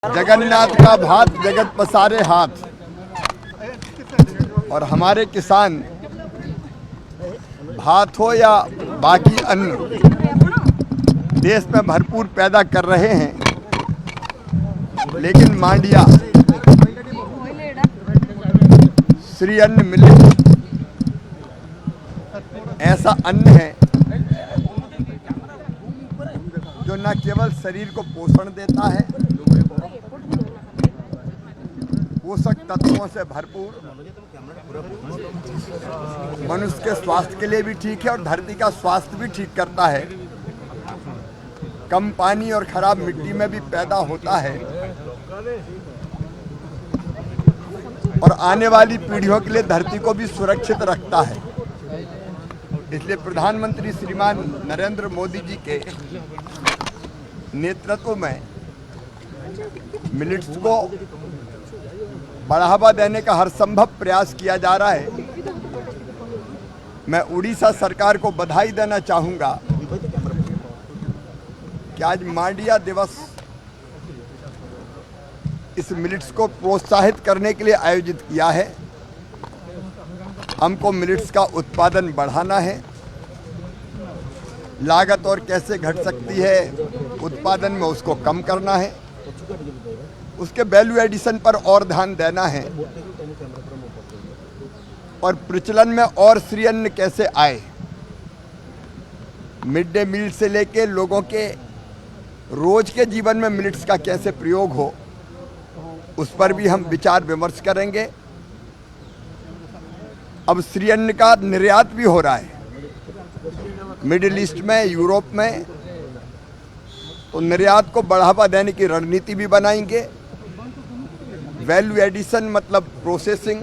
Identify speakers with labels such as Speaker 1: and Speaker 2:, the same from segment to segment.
Speaker 1: जगन्नाथ का भात जगत पसारे हाथ। और हमारे किसान भात हो या बाकी अन्न देश में भरपूर पैदा कर रहे हैं, लेकिन मांडिया श्री अन्न मिलेट ऐसा अन्न है जो न केवल शरीर को पोषण देता है, पोषक तत्वों से भरपूर, मनुष्य के स्वास्थ्य के लिए भी ठीक है और धरती का स्वास्थ्य भी ठीक करता है। कम पानी और खराब मिट्टी में भी पैदा होता है और आने वाली पीढ़ियों के लिए धरती को भी सुरक्षित रखता है। इसलिए प्रधानमंत्री श्रीमान नरेंद्र मोदी जी के नेतृत्व में मिलेट्स को बढ़ावा देने का हर संभव प्रयास किया जा रहा है। मैं उड़ीसा सरकार को बधाई देना चाहूँगा कि आज मांडिया दिवस इस मिलेट्स को प्रोत्साहित करने के लिए आयोजित किया है। हमको मिलेट्स का उत्पादन बढ़ाना है, लागत और कैसे घट सकती है उत्पादन में उसको कम करना है, उसके वैल्यू एडिशन पर और ध्यान देना है और प्रचलन में और श्री अन्न कैसे आए, मिड डे मील से लेके लोगों के रोज के जीवन में मिलेट्स का कैसे प्रयोग हो, उस पर भी हम विचार विमर्श करेंगे। अब श्री अन्न का निर्यात भी हो रहा है मिडिल ईस्ट में, यूरोप में, तो निर्यात को बढ़ावा देने की रणनीति भी बनाएंगे। वैल्यू एडिशन मतलब प्रोसेसिंग,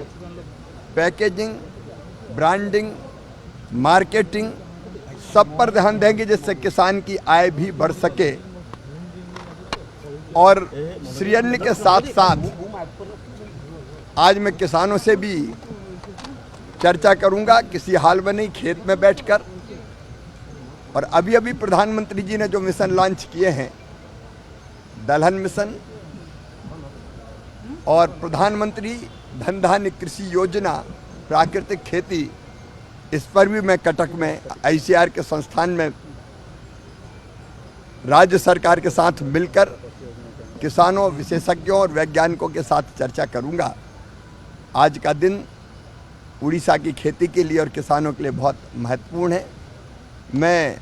Speaker 1: पैकेजिंग, ब्रांडिंग, मार्केटिंग, सब पर ध्यान देंगे जिससे किसान की आय भी बढ़ सके। और श्री अन्न के साथ साथ आज मैं किसानों से भी चर्चा करूंगा, किसी हाल में नहीं, खेत में बैठकर। और अभी अभी प्रधानमंत्री जी ने जो मिशन लॉन्च किए हैं, दलहन मिशन और प्रधानमंत्री धन धान्य कृषि योजना, प्राकृतिक खेती, इस पर भी मैं कटक में ICAR के संस्थान में राज्य सरकार के साथ मिलकर किसानों, विशेषज्ञों और वैज्ञानिकों के साथ चर्चा करूंगा। आज का दिन उड़ीसा की खेती के लिए और किसानों के लिए बहुत महत्वपूर्ण है। मैं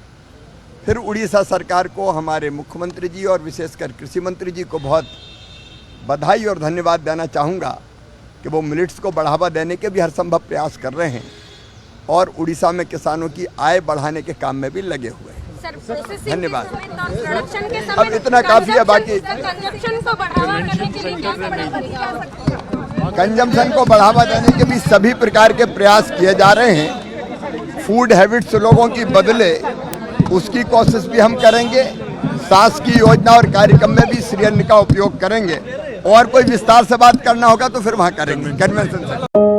Speaker 1: फिर उड़ीसा सरकार को, हमारे मुख्यमंत्री जी और विशेषकर कृषि मंत्री जी को बहुत बधाई और धन्यवाद देना चाहूँगा कि वो मिलेट्स को बढ़ावा देने के भी हर संभव प्रयास कर रहे हैं और उड़ीसा में किसानों की आय बढ़ाने के काम में भी लगे हुए हैं। धन्यवाद। अब इतना काफ़ी है, बाकी कंजम्पशन को बढ़ावा देने के भी सभी प्रकार के प्रयास किए जा रहे हैं। फूड हैबिट्स लोगों की बदले, उसकी कोशिश भी हम करेंगे। शासकीय योजना और कार्यक्रम में भी श्री अन्न का उपयोग करेंगे और कोई विस्तार से बात करना होगा तो फिर वहाँ करेंगे कन्वेंशन से।